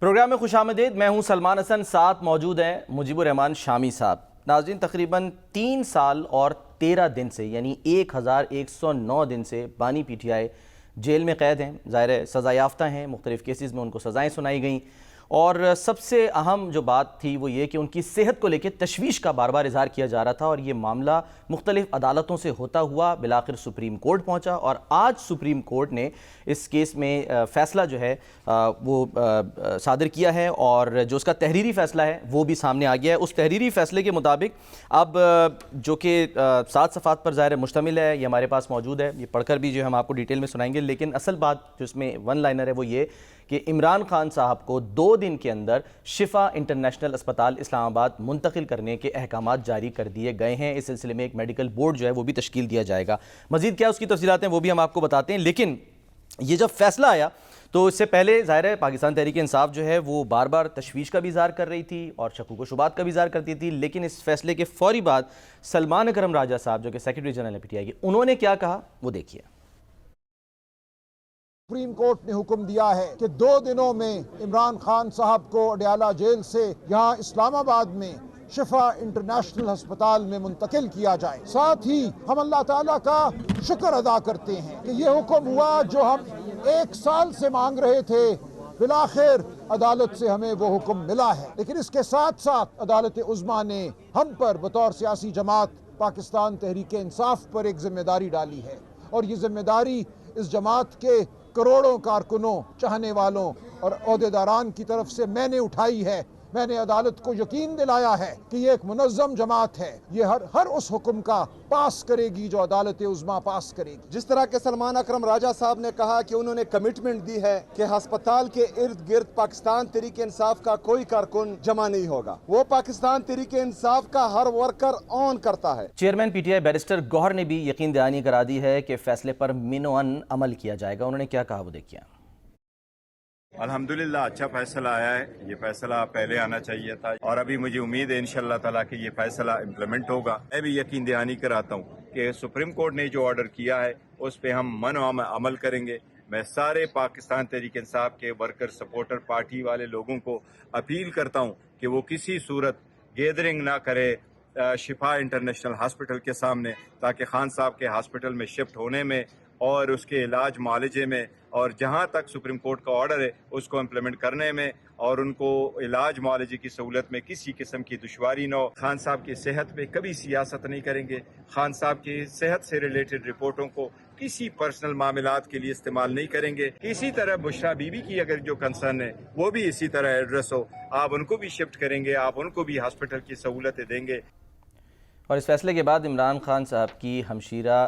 Programme میں خوش آمدید. میں ہوں سلمان حسن. ساتھ موجود ہیں مجیب الرحمان شامی صاحب. ناظرین، تقریباً 3 سال اور 13 دن سے یعنی 1109 دن سے بانی پی ٹی آئی جیل میں قید ہیں. ظاہر ہے سزا یافتہ ہیں، مختلف کیسز میں ان کو سزائیں سنائی گئیں، اور سب سے اہم جو بات تھی وہ یہ کہ ان کی صحت کو لے کے تشویش کا بار بار اظہار کیا جا رہا تھا، اور یہ معاملہ مختلف عدالتوں سے ہوتا ہوا بالآخر سپریم کورٹ پہنچا. اور آج سپریم کورٹ نے اس کیس میں فیصلہ جو ہے وہ صادر کیا ہے، اور جو اس کا تحریری فیصلہ ہے وہ بھی سامنے آ گیا ہے. اس تحریری فیصلے کے مطابق اب جو کہ 7 صفحات پر ظاہر مشتمل ہے، یہ ہمارے پاس موجود ہے، یہ پڑھ کر بھی جو ہم آپ کو ڈیٹیل میں سنائیں گے. لیکن اصل بات جو اس میں ون لائنر ہے وہ یہ کہ عمران خان صاحب کو 2 دن کے اندر شفا انٹرنیشنل اسپتال اسلام آباد منتقل کرنے کے احکامات جاری کر دیے گئے ہیں. اس سلسلے میں ایک میڈیکل بورڈ جو ہے وہ بھی تشکیل دیا جائے گا. مزید کیا اس کی تفصیلات ہیں وہ بھی ہم آپ کو بتاتے ہیں. لیکن یہ جب فیصلہ آیا تو اس سے پہلے ظاہر ہے پاکستان تحریک انصاف جو ہے وہ بار بار تشویش کا بھی اظہار کر رہی تھی اور شکوک و شبہات کا بھی اظہار کرتی تھی. لیکن اس فیصلے کے فوری بعد سلمان اکرم راجہ صاحب جو کہ سیکرٹری جنرل پی ٹی آئی کے، انہوں نے کیا کہا وہ دیکھیے. سپریم کورٹ نے حکم دیا ہے کہ 2 دنوں میں عمران خان صاحب کو اڈیالہ جیل سے یہاں اسلام آباد میں شفا انٹرنیشنل ہسپتال میں منتقل کیا جائے. ساتھ ہی ہم اللہ تعالیٰ کا شکر ادا کرتے ہیں کہ یہ حکم ہوا جو ہم 1 سال سے مانگ رہے تھے. بالآخر عدالت سے ہمیں وہ حکم ملا ہے. لیکن اس کے ساتھ ساتھ عدالت عظمیٰ نے ہم پر بطور سیاسی جماعت پاکستان تحریک انصاف پر ایک ذمہ داری ڈالی ہے، اور یہ ذمہ داری اس جماعت کے کروڑوں کارکنوں، چاہنے والوں اور عہدیداران کی طرف سے میں نے اٹھائی ہے. میں نے عدالت کو یقین دلایا ہے کہ یہ ایک منظم جماعت ہے، یہ ہر اس حکم کا پاس کرے گی جو عدالت عظمیٰ پاس کرے گی. جس طرح کہ سلمان اکرم راجہ صاحب نے کہا کہ انہوں نے کمٹمنٹ دی ہے کہ ہسپتال کے ارد گرد پاکستان تحریک انصاف کا کوئی کارکن جمع نہیں ہوگا. وہ پاکستان تحریک انصاف کا ہر ورکر آن کرتا ہے. Chairman P T I barrister Gohar نے بھی یقین دہانی کرا دی ہے کہ فیصلے پر منوعاً عمل کیا جائے گا. انہوں نے کیا کہا وہ دیکھیے. الحمدللہ اچھا فیصلہ آیا ہے. یہ فیصلہ پہلے آنا چاہیے تھا، اور ابھی مجھے امید ہے انشاءاللہ تعالیٰ کہ یہ فیصلہ امپلیمنٹ ہوگا. میں بھی یقین دہانی کراتا ہوں کہ سپریم کورٹ نے جو آرڈر کیا ہے اس پہ ہم عمل کریں گے. میں سارے پاکستان تحریک انصاف کے ورکر، سپورٹر، پارٹی والے لوگوں کو اپیل کرتا ہوں کہ وہ کسی صورت گیدرنگ نہ کرے شفا انٹرنیشنل ہاسپٹل کے سامنے، تاکہ خان صاحب کے ہاسپٹل میں شفٹ ہونے میں اور اس کے علاج معالجے میں، اور جہاں تک سپریم کورٹ کا آرڈر ہے اس کو امپلیمنٹ کرنے میں اور ان کو علاج معالجے کی سہولت میں کسی قسم کی دشواری نہ ہو. خان صاحب کی صحت پہ کبھی سیاست نہیں کریں گے. خان صاحب کی صحت سے ریلیٹڈ رپورٹوں کو کسی پرسنل معاملات کے لیے استعمال نہیں کریں گے. اسی طرح بشرا بی بی کی اگر جو کنسرن ہے وہ بھی اسی طرح ایڈریس ہو، آپ ان کو بھی شفٹ کریں گے، آپ ان کو بھی ہاسپٹل کی سہولتیں دیں گے. اور اس فیصلے کے بعد عمران خان صاحب کی ہمشیرہ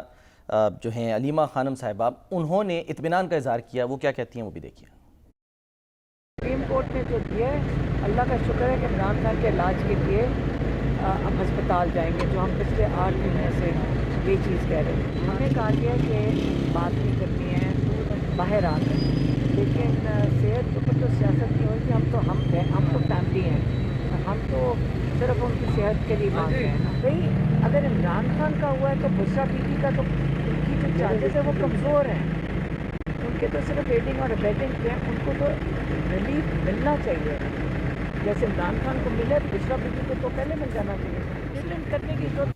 جو ہیں علیمہ خانم صاحبہ، انہوں نے اطمینان کا اظہار کیا. وہ کیا کہتی ہیں وہ بھی دیکھیے. سپریم کورٹ نے جو دیا ہے، اللہ کا شکر ہے کہ عمران خان کے علاج کے لیے ہم ہسپتال جائیں گے، جو ہم پچھلے 8 مہینے سے یہ چیز کہہ رہے ہیں. ہمیں کہا گیا کہ بات نہیں کرنی ہے باہر آ کر، لیکن صحت کے اوپر تو سیاست نہیں ہوئی. ہم تو فیملی ہیں، ہم تو صرف ان کی صحت کے لیے مانگتے ہیں. بھئی اگر عمران خان کا ہوا ہے تو بشرا بی بی کا تو ان کی جو چارجز ہے وہ کمزور ہیں، ان کے تو صرف ایڈنگ اور ابیٹنگ کے ہیں. ان کو تو ریلیف ملنا چاہیے جیسے عمران خان کو ملے. بشرا بی بی کو تو پہلے مل جانا چاہیے. ٹریٹمنٹ کرنے کی ضرورت.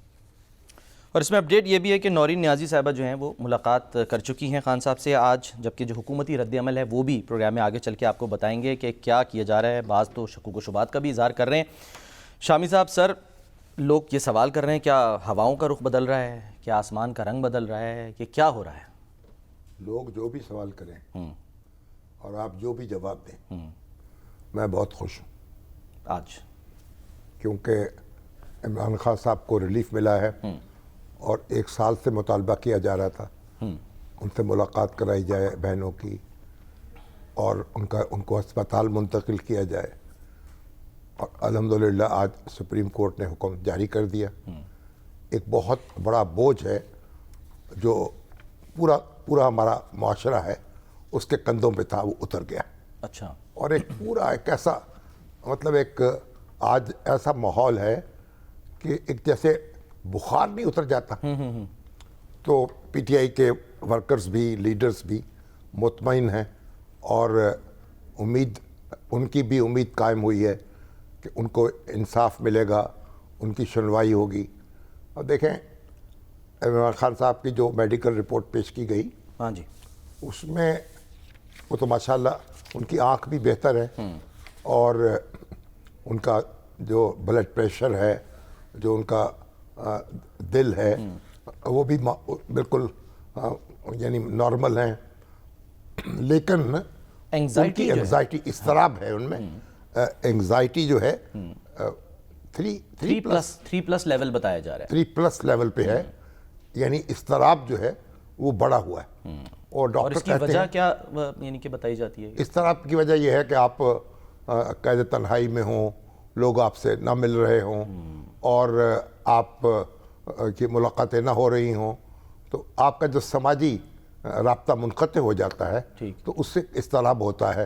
اور اس میں اپڈیٹ یہ بھی ہے کہ نورین نیازی صاحبہ جو ہیں وہ ملاقات کر چکی ہیں خان صاحب سے آج، جبکہ جو حکومتی رد عمل ہے وہ بھی پروگرام میں آگے چل کے آپ کو بتائیں گے کہ کیا کیا جا رہا ہے. بعض تو شکوک و شبہات کا بھی اظہار کر رہے ہیں. شامی صاحب، سر، لوگ یہ سوال کر رہے ہیں کیا ہواؤں کا رخ بدل رہا ہے، کیا آسمان کا رنگ بدل رہا ہے، کہ کیا ہو رہا ہے؟ لوگ جو بھی سوال کریں اور آپ جو بھی جواب دیں، میں بہت خوش ہوں آج، کیونکہ عمران خان صاحب کو ریلیف ملا ہے، اور 1 سال سے مطالبہ کیا جا رہا تھا ان سے ملاقات کرائی جائے بہنوں کی، اور ان کو ہسپتال منتقل کیا جائے. اور الحمدللہ آج سپریم کورٹ نے حکم جاری کر دیا. ایک بہت بڑا بوجھ ہے جو پورا ہمارا معاشرہ ہے اس کے کندھوں پہ تھا، وہ اتر گیا. اچھا. اور ایک ایسا مطلب ایک آج ایسا ماحول ہے کہ ایک جیسے بخار نہیں اتر جاتا، تو پی ٹی آئی کے ورکرز بھی، لیڈرز بھی مطمئن ہیں، اور امید ان کی بھی امید قائم ہوئی ہے کہ ان کو انصاف ملے گا, ان کی سنوائی ہوگی. اور دیکھیں عمران خان صاحب کی جو میڈیکل رپورٹ پیش کی گئی, ہاں جی, اس میں وہ تو ماشاءاللہ ان کی آنکھ بھی بہتر ہے, اور ان کا جو بلڈ پریشر ہے, جو ان کا دل ہے, وہ بھی بالکل یعنی نارمل ہیں. لیکن ان کی انگزائٹی اضطراب ہے ان میں, انگزائٹی جو ہے 3+ لیول بتایا جا رہا ہے. 3+ لیول پہ ہے, یعنی اضطراب جو ہے وہ بڑا ہوا ہے. اور اور اس کی وجہ کیا یعنی کہ بتائی جاتی ہے؟ اضطراب کی وجہ یہ ہے کہ آپ قید تنہائی میں ہوں, لوگ آپ سے نہ مل رہے ہوں, اور آپ کی ملاقاتیں نہ ہو رہی ہوں, تو آپ کا جو سماجی رابطہ منقطع ہو جاتا ہے, تو اس سے اضطراب ہوتا ہے,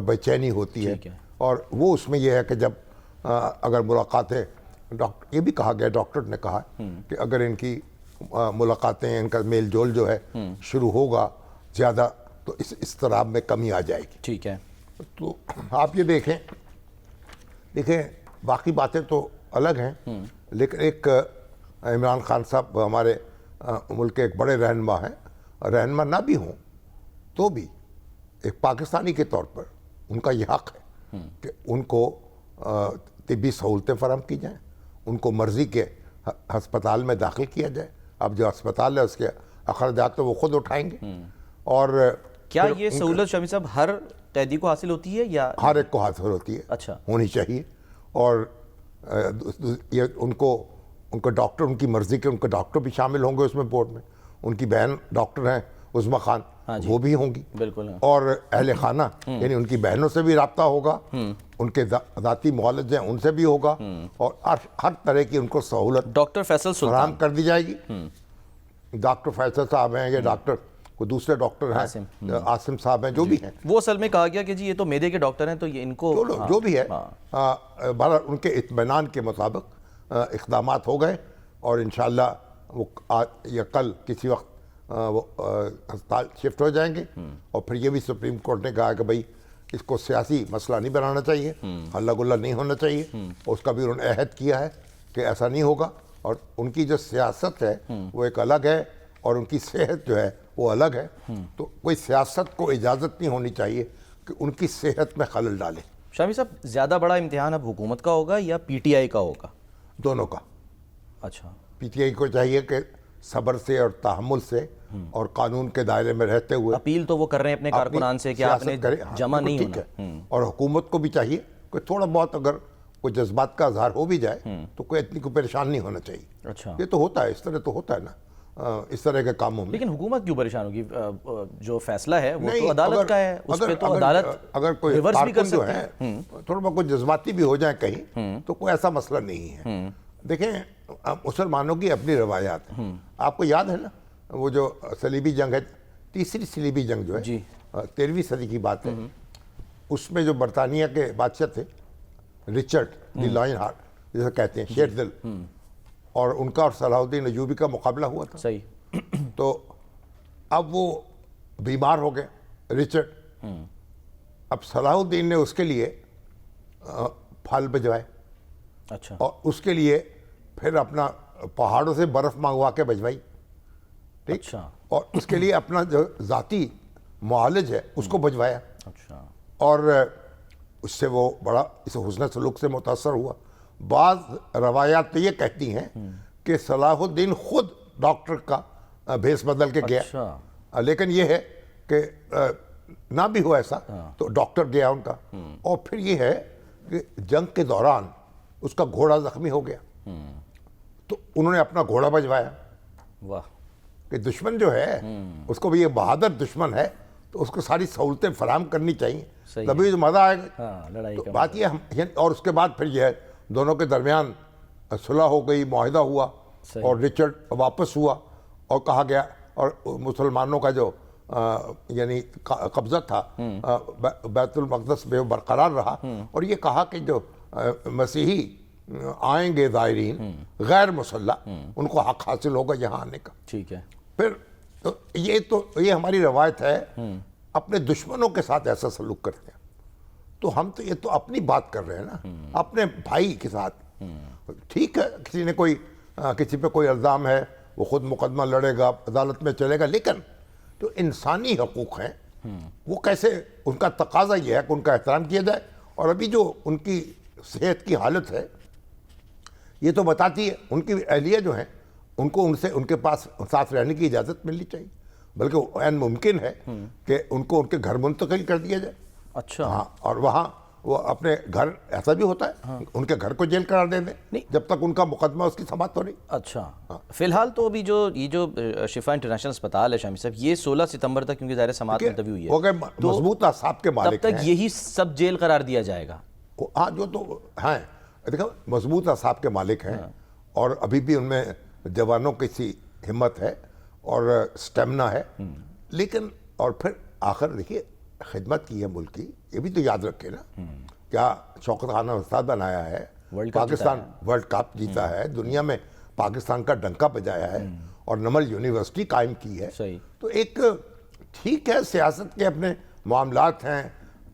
بے چینی ہوتی ہے. اور وہ اس میں یہ ہے کہ جب اگر ملاقاتیں, یہ بھی کہا گیا, ڈاکٹر نے کہا کہ اگر ان کی ملاقاتیں, ان کا میل جول جو ہے شروع ہوگا زیادہ, تو اس اضطراب میں کمی آ جائے گی. ٹھیک ہے. تو آپ یہ دیکھیں باقی باتیں تو الگ ہیں, لیکن ایک عمران خان صاحب ہمارے ملک کے ایک بڑے رہنما ہیں. رہنما نہ بھی ہوں تو بھی ایک پاکستانی کے طور پر ان کا یہ حق ہے کہ ان کو طبی سہولتیں فراہم کی جائیں, ان کو مرضی کے ہسپتال میں داخل کیا جائے. اب جو ہسپتال ہے اس کے اخراجات تو وہ خود اٹھائیں گے. اور کیا یہ سہولت شامی صاحب ہر قیدی کو حاصل ہوتی ہے یا ہر ایک کو حاصل ہوتی ہے؟ اچھا, ہونی چاہیے. اور یہ ان کو ڈاکٹر, ان کی مرضی کے ان کے ڈاکٹر بھی شامل ہوں گے اس میں بورڈ میں. ان کی بہن ڈاکٹر ہیں عظمیٰ خان, وہ بھی ہوں گی. بالکل. اور اہل خانہ یعنی ان کی بہنوں سے بھی رابطہ ہوگا, ان کے ذاتی معالج ہیں ان سے بھی ہوگا, اور ہر طرح کی ان کو سہولت ڈاکٹر فیصل فراہم کر دی جائے گی. ڈاکٹر فیصل صاحب ہیں, یا ڈاکٹر کوئی دوسرے ڈاکٹر ہیں, عاصم صاحب ہیں, جو بھی ہیں. وہ اصل میں کہا گیا کہ جی یہ تو معدے کے ڈاکٹر ہیں, تو یہ ان کو جو بھی ہے بہرحال ان کے اطمینان کے مطابق اقدامات ہو گئے, اور انشاءاللہ وہ یا کل کسی وقت وہ ہسپتال شفٹ ہو جائیں گے. اور پھر یہ بھی سپریم کورٹ نے کہا کہ بھائی اس کو سیاسی مسئلہ نہیں بنانا چاہیے, ہلا گلا نہیں ہونا چاہیے. اور اس کا بھی انہوں نے عہد کیا ہے کہ ایسا نہیں ہوگا. اور ان کی جو سیاست ہے وہ ایک الگ ہے, اور ان کی صحت جو ہے وہ الگ ہے. تو کوئی سیاست کو اجازت نہیں ہونی چاہیے کہ ان کی صحت میں خلل ڈالے. شامی صاحب زیادہ بڑا امتحان اب حکومت کا ہوگا یا پی ٹی آئی کا ہوگا؟ دونوں کا. اچھا. پی ٹی آئی کو چاہیے کہ صبر سے اور تحمل سے اور قانون کے دائرے میں رہتے ہوئے, اپیل تو وہ کر رہے ہیں اپنے کارکنان سے کہ آپ نے جمع نہیں ہونا. اور حکومت کو بھی چاہیے کہ تھوڑا بہت اگر کوئی جذبات کا اظہار ہو بھی جائے تو کوئی اتنی کو پریشان نہیں ہونا چاہیے. اچھا. یہ تو ہوتا ہے, اس طرح تو ہوتا ہے نا اس طرح کے کاموں میں. لیکن حکومت کیوں پریشان ہوگی؟ جو فیصلہ ہے وہ تو عدالت کا ہے, اس پہ تو عدالت اگر کوئی ریورس بھی کر کارکن جو سکتی ہے تھوڑا بہت کوئی جذباتی بھی ہو جائے کہیں, تو کوئی ایسا مسئلہ نہیں ہے. دیکھیں مسلمانوں کی اپنی روایات ہیں. آپ کو یاد ہے نا وہ جو صلیبی جنگ ہے, تیسری صلیبی جنگ جو ہے 13ویں صدی کی بات ہے, اس میں جو برطانیہ کے بادشاہ تھے رچرڈ دی لائن ہارٹ جیسے کہتے ہیں, شیر دل, اور ان کا اور صلاح الدین ایوبی کا مقابلہ ہوا تھا. صحیح. تو اب وہ بیمار ہو گئے رچرڈ. اب صلاح الدین نے اس کے لیے پھل بھجوائے. اچھا. اور اس کے لیے پھر اپنا پہاڑوں سے برف منگوا کے بھجوائی. ٹھیک. اچھا. اور اس کے لیے اپنا جو ذاتی معالج ہے اس کو بھجوایا. اچھا. اور اس سے وہ بڑا اس حسن سلوک سے متاثر ہوا. بعض روایات تو یہ کہتی ہیں کہ صلاح الدین خود ڈاکٹر کا بھیس بدل کے گیا. اچھا. لیکن یہ ہے کہ نہ بھی ہو ایسا تو ڈاکٹر گیا ان کا. اور پھر یہ ہے کہ جنگ کے دوران اس کا گھوڑا زخمی ہو گیا, تو انہوں نے اپنا گھوڑا بھجوایا. واہ. کہ دشمن جو ہے اس کو بھی یہ بہادر دشمن ہے, تو اس کو ساری سہولتیں فراہم کرنی چاہیے, تبھی جو مزہ آئے گا. تو بات یہ ہے. اور اس کے بعد پھر یہ ہے دونوں کے درمیان صلح ہو گئی, معاہدہ ہوا, اور رچرڈ واپس ہوا, اور کہا گیا, اور مسلمانوں کا جو یعنی قبضہ تھا بیت المقدس میں برقرار رہا. اور یہ کہا کہ جو مسیحی آئیں گے زائرین غیر مسلح, ان کو حق حاصل ہوگا یہاں آنے کا. ٹھیک ہے. پھر یہ ہماری روایت ہے, اپنے دشمنوں کے ساتھ ایسا سلوک کرتے ہیں. تو ہم تو یہ تو اپنی بات کر رہے ہیں نا، اپنے بھائی کے ساتھ. ٹھیک ہے کسی نے کسی پہ کوئی الزام ہے وہ خود مقدمہ لڑے گا، عدالت میں چلے گا، لیکن جو انسانی حقوق ہیں وہ کیسے، ان کا تقاضا یہ ہے کہ ان کا احترام کیا جائے. اور ابھی جو ان کی صحت کی حالت ہے یہ تو بتاتی ہے، ان کی اہلیہ جو ہیں ان کو ان کے پاس ساتھ رہنے کی اجازت ملنی چاہیے، بلکہ عین ممکن ہے کہ ان کو ان کے گھر منتقل کر دیا جائے. اچھا ہاں، اور وہاں وہ اپنے گھر، ایسا بھی ہوتا ہے ان کے گھر کو جیل قرار دے دیں جب تک ان کا مقدمہ اس کی سماعت ہو رہی. اچھا فی الحال تو ابھی یہ جو شفا انٹرنیشنل اسپتال ہے شامی صاحب، یہ 16 ستمبر تک کیونکہ ظاہر سماعت ملتوی ہوئی ہے، وہ کہ مضبوط اعصاب کے تب مالک تک ہیں. یہی سب جیل قرار دیا جائے گا. ہاں جو تو ہیں، دیکھو مضبوط اعصاب کے مالک ہیں اور ابھی بھی ان میں جوانوں کی سی ہمت ہے اور سٹیمنا ہے. لیکن اور پھر آخر دیکھیے خدمت کی ہے ملک کی، یہ بھی تو یاد رکھے نا. کیا شوکت خانہ استاد بنایا ہے، پاکستان ورلڈ کپ جیتا ہے، دنیا میں پاکستان کا ڈنکا بجایا ہے اور نمل یونیورسٹی قائم کی ہے. تو ایک ٹھیک ہے سیاست کے اپنے معاملات ہیں،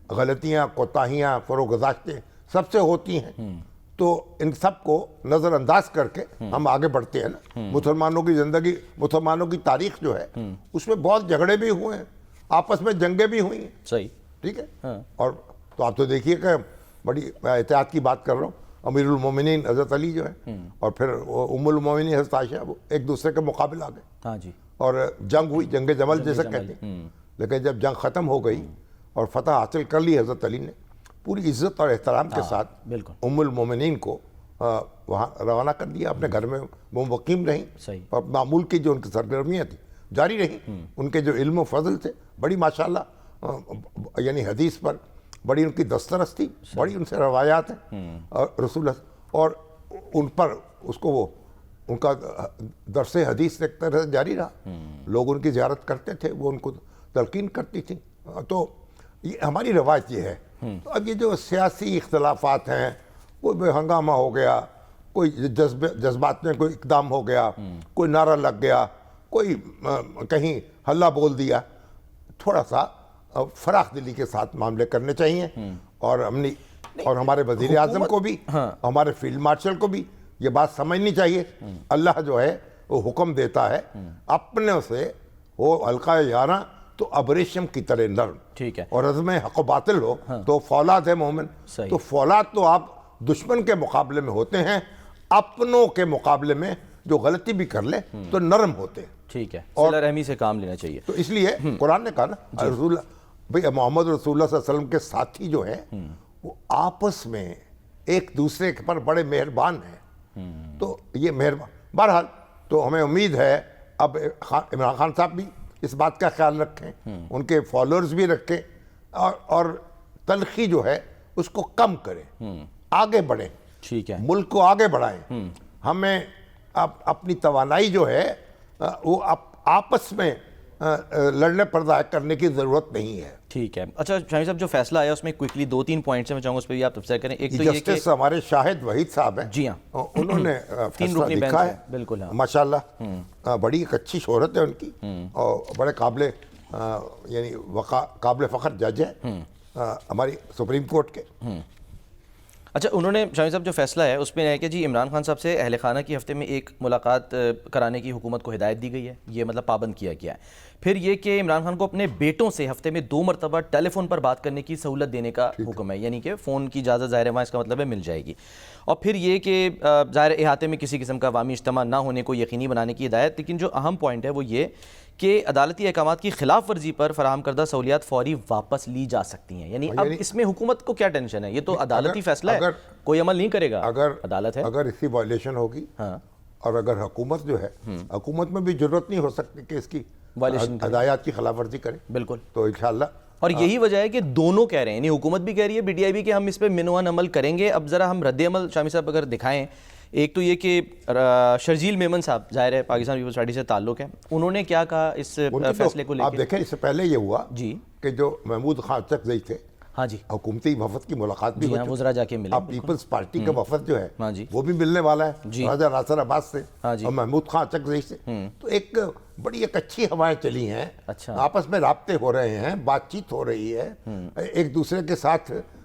غلطیاں کوتاہیاں فروغ گزاشتیں سب سے ہوتی ہیں، تو ان سب کو نظر انداز کر کے ہم آگے بڑھتے ہیں نا. مسلمانوں کی زندگی، مسلمانوں کی تاریخ جو ہے اس میں بہت جھگڑے بھی ہوئے ہیں، آپس میں جنگیں بھی ہوئی ہیں. صحیح ٹھیک ہے. اور تو آپ تو دیکھیے کہ بڑی احتیاط کی بات کر رہا ہوں، امیر المومنین حضرت علی جو ہے اور پھر ام المومنین حضرت عائشہ، وہ ایک دوسرے کے مقابل آ گئے. ہاں جی. اور جنگ ہوئی، جنگ جمل جیسے کہتے ہیں. لیکن جب جنگ ختم ہو گئی اور فتح حاصل کر لی حضرت علی نے، پوری عزت اور احترام کے ساتھ ام المومنین کو وہاں روانہ کر دیا اپنے گھر میں. وہ مقیم رہیں اور معمول کی جو ان کی سرگرمیاں تھیں جاری رہیں. ان کے جو علم و فضل تھے بڑی ماشاءاللہ، یعنی حدیث پر بڑی ان کی دسترس تھی، بڑی ان سے روایات ہیں اور رسول، اور ان پر اس کو وہ ان کا درس حدیث ایک طرح سے جاری رہا. لوگ ان کی زیارت کرتے تھے، وہ ان کو تلقین کرتی تھیں. تو یہ ہماری روایت یہ ہے. تو اب یہ جو سیاسی اختلافات ہیں، کوئی ہنگامہ ہو گیا، کوئی جذبات میں کوئی اقدام ہو گیا، کوئی نعرہ لگ گیا، کوئی کہیں ہلہ بول دیا، تھوڑا سا فراخ دلی کے ساتھ معاملے کرنے چاہیے. اور اور ہمارے وزیر اعظم کو بھی، ہمارے فیلڈ مارشل کو بھی یہ بات سمجھنی چاہیے. اللہ جو ہے وہ حکم دیتا ہے اپنے سے ہو حلقہ یاراں تو ابریشم کی طرح نرم. ٹھیک ہے. اور عزم حق و باطل ہو تو فولاد ہے مومن. تو فولاد تو آپ دشمن کے مقابلے میں ہوتے ہیں، اپنوں کے مقابلے میں جو غلطی بھی کر لے تو نرم ہوتے ہیں. ٹھیک ہے. صلہ رحمی سے کام لینا چاہیے. تو اس لیے قرآن نے کہا نا، رسول بھئی محمد رسول اللہ صلی اللہ علیہ وسلم کے ساتھی جو ہیں وہ آپس میں ایک دوسرے پر بڑے مہربان ہیں. تو یہ مہربان، بہرحال تو ہمیں امید ہے اب عمران خان صاحب بھی اس بات کا خیال رکھیں، ان کے فالوورز بھی رکھیں، اور تلخی جو ہے اس کو کم کریں، آگے بڑھیں. ٹھیک ہے. ملک کو آگے بڑھائیں. ہمیں اپنی توانائی جو ہے وہ آپس میں لڑنے پردہ کرنے کی ضرورت نہیں ہے. ٹھیک ہے. اچھا شامی صاحب، جو فیصلہ آیا اس میں کوئکلی 2-3 پوائنٹس ہیں، میں چاہوں گا اس پہ بھی آپ تبصرہ کریں. ایک تو یہ کہ جسٹس ہمارے شاہد وحید صاحب ہیں، جی ہاں، انہوں نے 3 فیصلہ رکنی لکھا ہے. بالکل. ہاں ماشاءاللہ بڑی ایک اچھی شہرت ہے ان کی، اور بڑے قابل یعنی قابل فخر جج ہیں ہماری سپریم کورٹ کے. اچھا، انہوں نے شامی صاحب جو فیصلہ ہے اس میں ہے کہ جی عمران خان صاحب سے اہل خانہ کی ہفتے میں 1 ملاقات کرانے کی حکومت کو ہدایت دی گئی ہے، یہ مطلب پابند کیا گیا ہے. پھر یہ کہ عمران خان کو اپنے بیٹوں سے ہفتے میں 2 مرتبہ ٹیلی فون پر بات کرنے کی سہولت دینے کا حکم ہے، یعنی کہ فون کی اجازت ظاہر ہے وہاں اس کا مطلب ہے مل جائے گی. اور پھر یہ کہ ظاہر احاطے میں کسی قسم کا عوامی اجتماع نہ ہونے کو یقینی بنانے کی ہدایت. لیکن جو اہم پوائنٹ ہے وہ یہ کہ عدالتی احکامات کی خلاف ورزی پر فراہم کردہ سہولیات فوری واپس لی جا سکتی ہیں. یعنی اب اس میں حکومت کو کیا ٹینشن ہے؟ یہ تو عدالتی فیصلہ ہے، کوئی عمل نہیں کرے گا، عدالت ہے. اگر اس کی وائلیشن ہوگی اور اگر حکومت جو ہے، حکومت میں بھی ضرورت نہیں ہو سکتی کہ اس کی ہدایات کی خلاف ورزی کرے. بالکل. تو انشاءاللہ، اور یہی وجہ ہے کہ دونوں کہہ رہے ہیں، یعنی حکومت بھی کہہ رہی ہے، بی ٹی آئی بھی، کہ ہم اس پہ منوان عمل کریں گے. اب ذرا ہم رد عمل شامی صاحب اگر دکھائیں، ایک تو یہ کہ شرجیل میمن صاحب ظاہر ہے پاکستان پیپلز پارٹی سے تعلق ہے، انہوں نے کیا کہا اس فیصلے کو لے کے؟ آپ دیکھیں اس سے پہلے یہ ہوا جی کہ جو محمود خان چکزئی تھے، ہاں جی، حکومتی وفد کی ملاقات بھی وزرا جا کے ملے. اب پیپلز پارٹی کا وفد جو ہے ہاں جی، وہ بھی ملنے والا ہے راجہ ناصر عباس سے اور محمود خان چکزئی سے. تو ایک بڑی ایک اچھی ہوائیں چلی ہیں، آپس میں رابطے ہو رہے ہیں، بات چیت ہو رہی ہے، ایک دوسرے کے ساتھ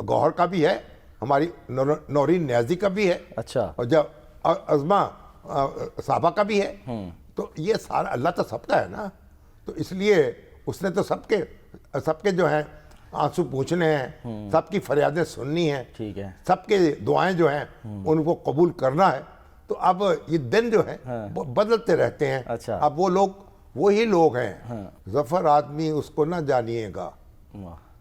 گوہر کا بھی ہے, ہماری نورین نیازی کا بھی ہے, اچھا, اور جب عظمہ صحابہ کا بھی ہے. تو یہ سارا اللہ تو سب کا ہے نا, تو اس لیے اس نے تو سب کے جو ہیں آنسو پوچھنے ہیں, سب کی فریادیں سننی ہیں, ٹھیک ہے, سب کے دعائیں جو ہیں ان کو قبول کرنا ہے. تو اب یہ دن جو ہیں وہ بدلتے رہتے ہیں. اچھا, اب وہ لوگ وہی لوگ ہیں, ظفر آدمی اس کو نہ جانیے گا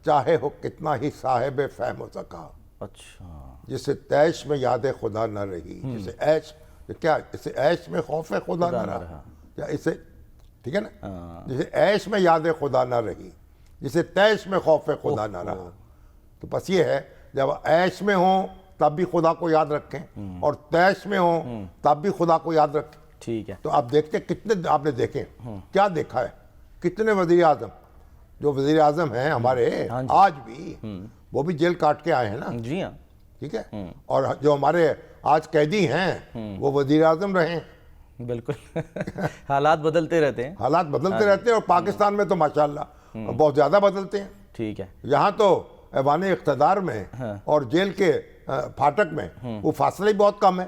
چاہے ہو کتنا ہی صاحب فہم و ذکا. اچھا, جسے تیش میں یاد خدا نہ رہی, جسے عیش کیا, اسے عیش میں خوف خدا نہ رہا, یا اسے ٹھیک ہے نا, جسے عیش میں یاد خدا نہ رہی, جسے تیش میں خوف خدا نہ رہا. تو بس یہ ہے, جب عیش میں ہوں تب بھی خدا کو یاد رکھیں, اور تیش میں ہوں تب بھی خدا کو یاد رکھیں. ٹھیک ہے, تو آپ دیکھتے کتنے, آپ نے دیکھیں کیا دیکھا ہے, کتنے وزیر اعظم, جو وزیر اعظم ہیں ہمارے آج بھی, وہ بھی جیل کاٹ کے آئے ہیں نا. جی ہاں, ٹھیک ہے, اور جو ہمارے آج قیدی ہیں وہ وزیر اعظم رہے ہیں. بالکل, حالات بدلتے رہتے ہیں, حالات بدلتے رہتے ہیں, اور پاکستان میں تو ماشاءاللہ بہت زیادہ بدلتے ہیں. ٹھیک ہے, یہاں تو ایوان اقتدار میں اور جیل کے پھاٹک میں وہ فاصلہ ہی بہت کم ہے.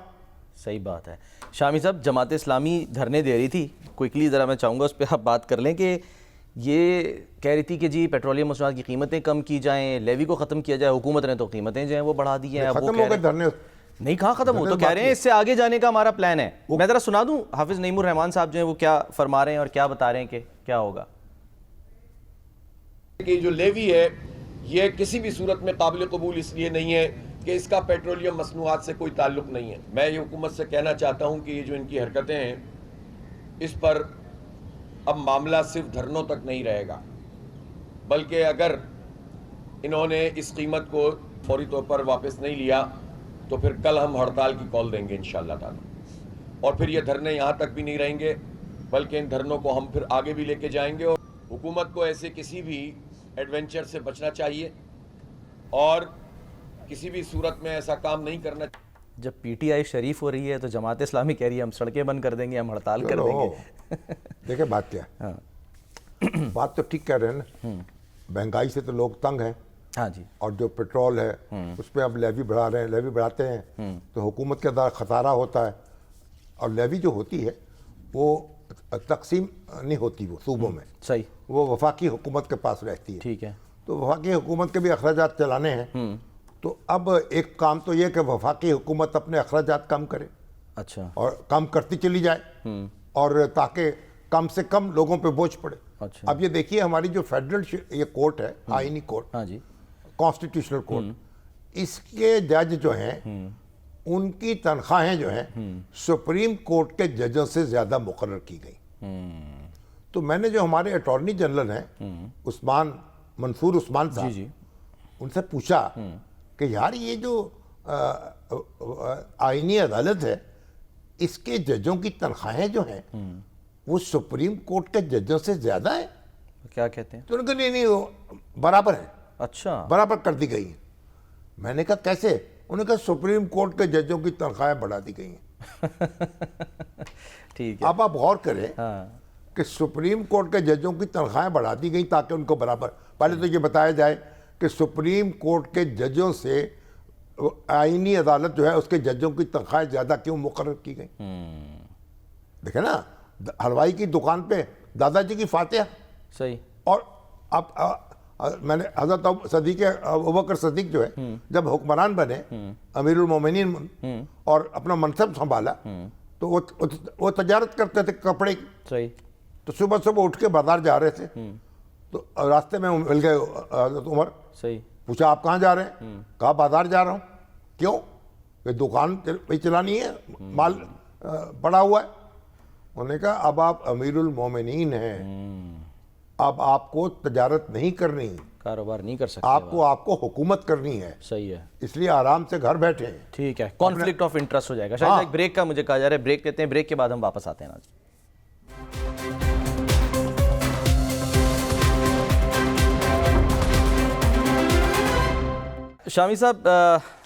صحیح بات ہے. شامی صاحب, جماعت اسلامی دھرنے دے رہی تھی, کوئکلی ذرا میں چاہوں گا اس پہ آپ بات کر لیں, کہ یہ کہہ رہی تھی کہ جی پیٹرولیم مصنوعات کی قیمتیں کم کی جائیں, لیوی کو ختم کیا جائے. حکومت نے تو قیمتیں جو ہیں وہ بڑھا دی ہیں. ختم ہو گئے دھرنے, نہیں کہاں ختم ہو, تو کہہ رہے ہیں اس سے آگے جانے کا ہمارا پلان ہے. میں ذرا سنا دوں حافظ نعیم الرحمان صاحب جو ہیں وہ کیا فرما رہے ہیں اور کیا بتا رہے ہیں کہ کیا ہوگا. کہ جو لیوی ہے یہ کسی بھی صورت میں قابل قبول اس لیے نہیں ہے کہ اس کا پیٹرولیم مصنوعات سے کوئی تعلق نہیں ہے. میں یہ حکومت سے کہنا چاہتا ہوں کہ یہ جو ان کی حرکتیں ہیں اس پر اب معاملہ صرف دھرنوں تک نہیں رہے گا, بلکہ اگر انہوں نے اس قیمت کو فوری طور پر واپس نہیں لیا تو پھر کل ہم ہڑتال کی کال دیں گے انشاءاللہ تعالی. اور پھر یہ دھرنے یہاں تک بھی نہیں رہیں گے, بلکہ ان دھرنوں کو ہم پھر آگے بھی لے کے جائیں گے. اور حکومت کو ایسے کسی بھی ایڈونچر سے بچنا چاہیے اور کسی بھی صورت میں ایسا کام نہیں کرنا. جب پی ٹی آئی شریف ہو رہی ہے تو جماعت اسلامی کہہ رہی ہے ہم سڑکیں بند کر دیں گے, ہم ہڑتال کر دیں گے. دیکھیں بات کیا ہے, بات تو ٹھیک کہہ رہے ہیں نا, مہنگائی سے تو لوگ تنگ ہیں. ہاں جی, اور جو پیٹرول ہے اس پہ اب لیوی بڑھا رہے ہیں, لیوی بڑھاتے ہیں تو حکومت کے اندر خسارہ ہوتا ہے. اور لیوی جو ہوتی ہے وہ تقسیم نہیں ہوتی, وہ صوبوں میں, صحیح, وہ وفاقی حکومت کے پاس رہتی ہے. ٹھیک ہے, تو وفاقی حکومت کے بھی اخراجات چلانے ہیں. تو اب ایک کام تو یہ کہ وفاقی حکومت اپنے اخراجات کم کرے, اچھا, اور کم کرتی چلی جائے, اور تاکہ کم سے کم لوگوں پہ بوجھ پڑے. اچھا, اب یہ دیکھیے ہماری جو فیڈرل یہ کورٹ ہے, آئینی کورٹ, ہاں جی, کانسٹیٹیوشنل کورٹ, اس کے جج جو ہیں ان کی تنخواہیں جو ہیں سپریم کورٹ کے ججوں سے زیادہ مقرر کی گئی. تو میں نے جو ہمارے اٹارنی جنرل ہیں منصور عثمان صاحب, ان سے پوچھا کہ یار یہ جو آئینی عدالت ہے اس کے ججوں کی تنخواہیں جو ہیں وہ سپریم کورٹ کے ججوں سے زیادہ ہیں. کیا کہتے ہیں؟ تو انہوں نے نہیں, وہ برابر ہیں. اچھا, برابر کر دی گئی ہیں. میں نے کہا کیسے؟ انہوں نے کہا سپریم کورٹ کے ججوں کی تنخواہیں بڑھا دی گئی ہیں. ٹھیک ہے, اب آپ غور کریں کہ سپریم کورٹ کے ججوں کی تنخواہیں بڑھا دی گئی تاکہ ان کو برابر, پہلے تو یہ بتایا جائے کہ سپریم کورٹ کے ججوں سے آئینی عدالت جو ہے اس کے ججوں کی تنخواہیں زیادہ کیوں مقرر کی گئی. دیکھیں نا, حلوائی کی دکان پہ دادا جی کی فاتحہ, صحیح, اور اب میں نے حضرت ابوبکر صدیق جو ہے جب حکمران بنے, امیر المومنین, اور اپنا منصب سنبھالا تو وہ تجارت کرتے تھے کپڑے کی. صحیح, تو صبح صبح اٹھ کے بازار جا رہے تھے, تو راستے میں مل گئے حضرت عمر. صحیح, پوچھا آپ کہاں جا رہے ہیں؟ کہا بازار جا رہا ہوں. کیوں؟ کہ دکان پہ چلانی ہے, مال پڑا ہوا ہے. انہوں نے کہا اب آپ امیر المومنین ہیں, اب آپ کو تجارت نہیں کرنی, کاروبار نہیں کر سکتے, آپ کو حکومت کرنی ہے. صحیح ہے, اس لیے آرام سے گھر بیٹھے ہیں. ٹھیک ہے, کانفلکٹ آف انٹرسٹ ہو جائے گا. شاید ایک بریک کا مجھے کہا جا رہا ہے, بریک لیتے ہیں, بریک کے بعد ہم واپس آتے ہیں. آج شامی صاحب,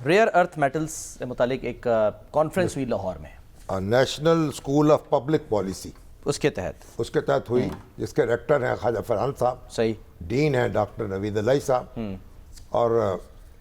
ریئر ارتھ میٹلز سے متعلق ایک کانفرنس ہوئی لاہور میں, national school of public policy, اس کے تحت ہوئی, جس کے ریکٹر ہیں خواجہ فرحان صاحب, صحیح, ڈین ہیں ڈاکٹر نوید علیہ صاحب, اور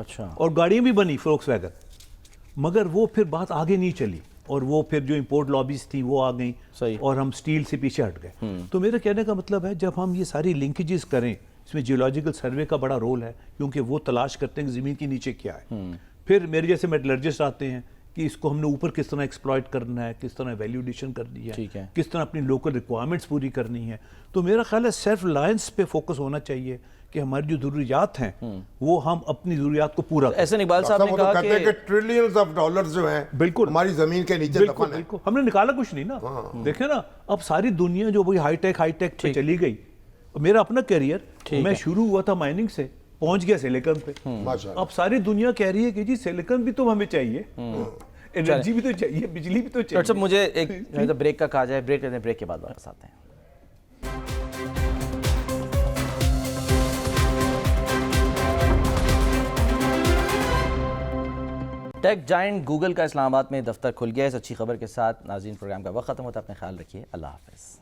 اچھا اور گاڑیاں بھی بنی فولکس ویگن, مگر وہ پھر بات آگے نہیں چلی, اور وہ پھر جو امپورٹ لابیز تھیں وہ آ گئیں, صحیح, اور ہم سٹیل سے پیچھے ہٹ گئے. تو میرا کہنے کا مطلب ہے جب ہم یہ ساری لنکیجز کریں, اس میں جیولوجیکل سروے کا بڑا رول ہے, کیونکہ وہ تلاش کرتے ہیں کہ زمین کے نیچے کیا ہے. پھر میرے جیسے میٹلرجسٹ آتے ہیں کہ اس کو ہم نے اوپر کس طرح ایکسپلائٹ کرنا ہے, کس طرح ویلیو ایڈیشن کرنی ہے, کس طرح اپنی لوکل ریکوائرمنٹس پوری کرنی ہے. تو میرا خیال ہے سیلف ریلائنس پہ فوکس ہونا چاہیے کہ ہماری جو ضروریات ہیں وہ ہم اپنی ضروریات کو پورا کریں. احسن اقبال صاحب نے کہا کہ ٹریلینز آف ڈالرز جو ہیں بالکل ہماری زمین کے نیچے دفن ہیں. ہم نے نکالا کچھ نہیں نا. دیکھیں نا, اب ساری دنیا جو وہی ہائی ٹیک پہ چلی گئی. میرا اپنا کیریئر, میں شروع ہوا تھا مائننگ سے, پہنچ گیا سیلیکن پہ. اب ساری دنیا کہہ رہی ہے کہ جی سیلیکن بھی تو ہمیں چاہیے, انرجی بھی تو چاہیے, بجلی بھی تو چاہیے. ڈاکٹر صاحب مجھے ایک بریک کا کہا جائے, بریک لیتے ہیں, بریک کے بعد واپس آتے ہیں. ٹیک جائنٹ گوگل کا اسلام آباد میں دفتر کھل گیا. اس اچھی خبر کے ساتھ ناظرین پروگرام کا وقت ختم ہوتا ہے. اپنے خیال رکھیے, اللہ حافظ.